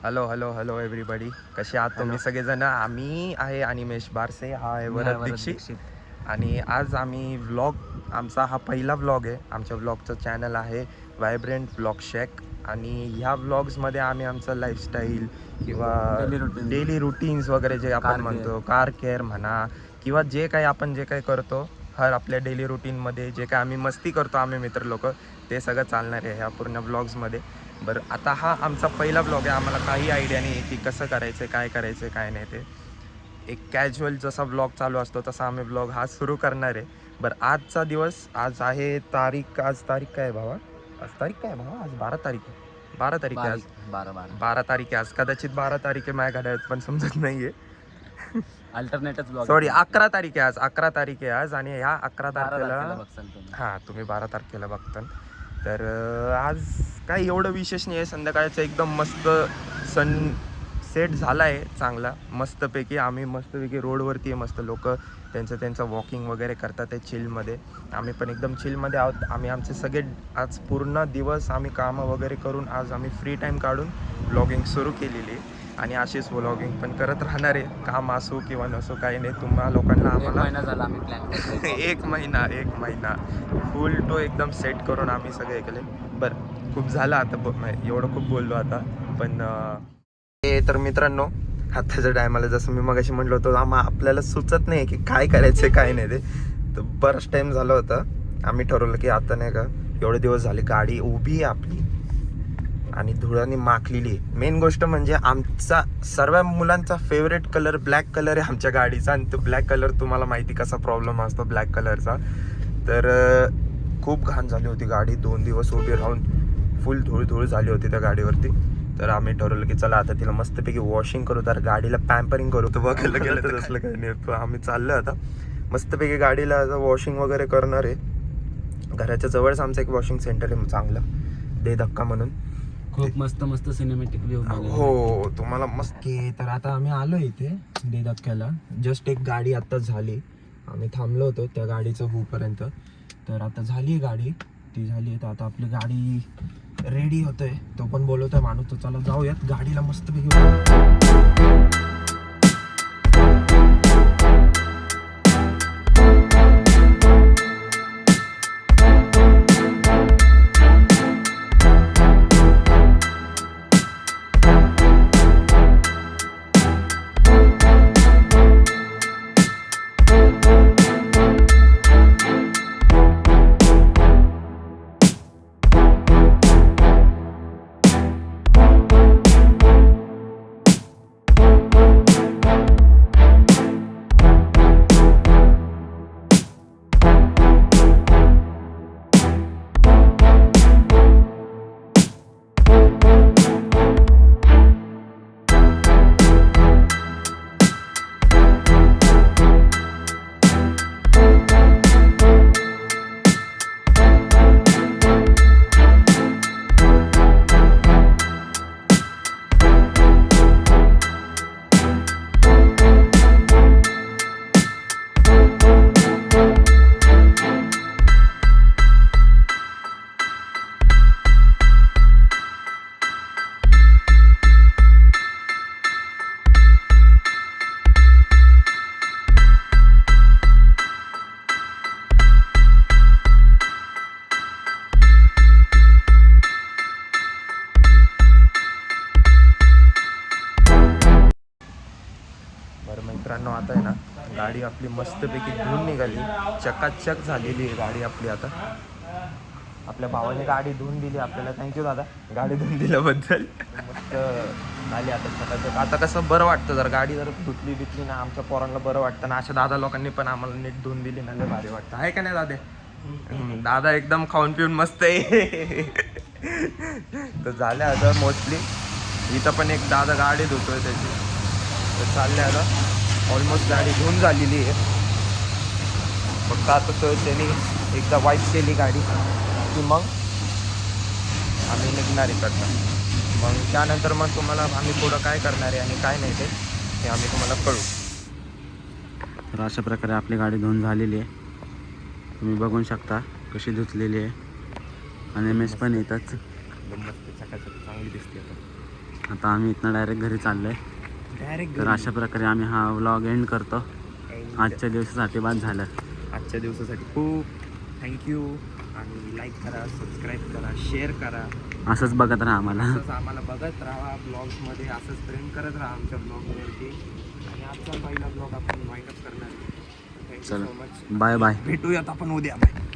Hello hello hello everybody, कसे आहात तुम्ही सगळेजण? आम्ही आहे अनिमेश बारसे, हा आहे वरद दीक्षित. आणि आज आम्ही व्लॉग, आमचा हा पहिला व्लॉग आहे. आमच्या व्लॉगचं चॅनल आहे व्हायब्रंट व्लॉग शॅक. आणि ह्या व्लॉग्समध्ये आम्ही आमचं लाईफस्टाईल किंवा डेली रुटीन्स वगैरे जे आपण म्हणतो, कार केअर म्हणा, किंवा जे काही आपण जे काही करतो हर आपल्या डेली रुटीनमध्ये, जे काय आम्ही मस्ती करतो आम्ही मित्र लोक, ते सगळं चालणार आहे ह्या पूर्ण व्लॉग्समध्ये. बरं, आता हा आमचा पहिला व्लॉग आहे. आम्हाला काही आयडिया नाही आहे की कसं करायचं, काय करायचं, काय नाही. ते एक कॅज्युअल जसा व्लॉग चालू असतो तसा आम्ही व्लॉग हा सुरू करणार आहे. बरं, आजचा दिवस, आज आहे तारीख, आज तारीख काय आहे भावा? आज तारीख काय आहे भावा? आज 12 तारीख आहे. 12 तारीख आहे आज. 12 तारीख आहे आज. कदाचित 12 तारीख आहे, माझ्या घड्याळात पण समजत नाही आहे. अल्टरनेटच ब्लॉग. सॉरी, 11 तारीख आहे आज. 11 तारीख आहे आज. आणि ह्या 11 तारखेला, हां, तुम्ही 12 तारखेला बघता. तर आज काही एवढं विशेष नाही आहे. संध्याकाळचं एकदम मस्त सन सेट झाला आहे चांगला मस्तपैकी. आम्ही मस्तपैकी रोडवरती आहे. मस्त लोक त्यांचं वॉकिंग वगैरे करतात आहे चिलमध्ये. आम्ही पण एकदम चिलमध्ये आहोत. आम्ही आमचे सगळे आज पूर्ण दिवस आम्ही कामं वगैरे करून आज आम्ही फ्री टाईम काढून व्लॉगिंग सुरू केलेली आहे. आणि अशीच व्लॉगिंग पण करत राहणार आहे, काम असो किंवा नसो, काही नाही. तुम्हा लोकांना आम्हाला झाला आम्ही प्लॅन एक महिना फुल टू एकदम सेट करून आम्ही सगळे केले. बरं, खूप झालं आता, एवढं खूप बोललो आता. पण तर मित्रांनो, आत्ताच्या टायमाला जसं मी मगाशी म्हटलं होतं, आपल्याला सुचत नाही की काय करायचं काय नाही. ते तर बराच टाईम झाला होता. आम्ही ठरवलं की आता नाही का, एवढे दिवस झाले गाडी उभी आहे आपली आणि धुळाने माखलेली आहे. मेन गोष्ट म्हणजे आमचा सर्व मुलांचा फेवरेट कलर ब्लॅक कलर आहे आमच्या गाडीचा. आणि तो ब्लॅक कलर तुम्हाला माहिती कसा प्रॉब्लेम असतो ब्लॅक कलरचा. तर खूप घाण झाली होती गाडी. 2 दिवस उभी राहून फुल धूळ झाली होती त्या गाडीवरती. तर आम्ही ठरवलं की चला आता तिला मस्तपैकी वॉशिंग करू, तर गाडीला पॅम्परिंग करू. तर बघायला गेलं तर असलं काही नाही. आम्ही चाललो आता मस्तपैकी गाडीला आता वॉशिंग वगैरे करणार आहे. घराच्या जवळच आमचं एक वॉशिंग सेंटर आहे चांगलं, दे धक्का म्हणून. खूप मस्त सिनेमॅटिक व्ह्यू. हो, तुम्हाला मस्त की. तर आता आम्ही आलो इथे दे धक्क्याला. जस्ट एक गाडी आता झाली, आम्ही थांबलो होतो त्या गाडीचं होऊपर्यंत. तर आता झाली गाडी, ती झाली. तर आता आपली गाडी रेडी होतोय, तो पण बोलवतोय माणूस. तो चला जाऊयात गाडीला मस्तपैकी. मित्रांनो, आता आहे ना गाडी आपली मस्तपैकी धुवून निघाली, चकाचक झालेली आहे गाडी आपली. आता आपल्या भावाने गाडी धुवून दिली आपल्याला. थँक्यू दादा, गाडी धुवून दिल्याबद्दल. मस्त झाली आता चकाचक. आता कसं बरं वाटतं, जर गाडी जर धुतली बितली ना, आमच्या पोरांना बरं वाटतं ना. अशा दादा लोकांनी पण आम्हाला नीट धुवून दिली ना, लय भारी वाटतं, आहे का नाही दादा? दादा एकदम खाऊन पिऊन मस्त आहे. तर झालं आता मोस्टली. इथं पण एक दादा गाडी धुतोय त्याची. तर चालले आता, ऑलमोस्ट गाडी धुवून झालेली आहे. फक्त आता तर त्यांनी एकदा वाईप केली गाडी की मग आम्ही निघणार इकडनं. मग त्यानंतर मग तुम्हाला आम्ही पुढं काय करणार आहे आणि काय नाही ते आम्ही तुम्हाला कळू. तर अशा प्रकारे आपली गाडी धुवून झालेली आहे. तुम्ही बघू शकता कशी धुतलेली आहे. आणि मेस पण येतात. मस्त चकाचक चांगली दिसते आता. आता आम्ही इथनं डायरेक्ट घरी चाललो आहे. डायरेक्ट तर अशा प्रकारे आम्ही हा व्लॉग एंड करतो. आजच्या दिवसासाठी बाद झालं. आजच्या दिवसासाठी खूप थँक्यू. आणि लाईक करा, सबस्क्राईब करा, शेअर करा. असंच बघत राहा आम्हाला. असंच आम्हाला बघत राहा ब्लॉग्समध्ये, असंच प्रेम करत राहा आमच्या ब्लॉगवरती. आणि आजचा पहिला ब्लॉग आपण वाईंड अप करणार. थँक्यू चला सो मच. Bye bye. भेटूयात आपण उद्या. बाय.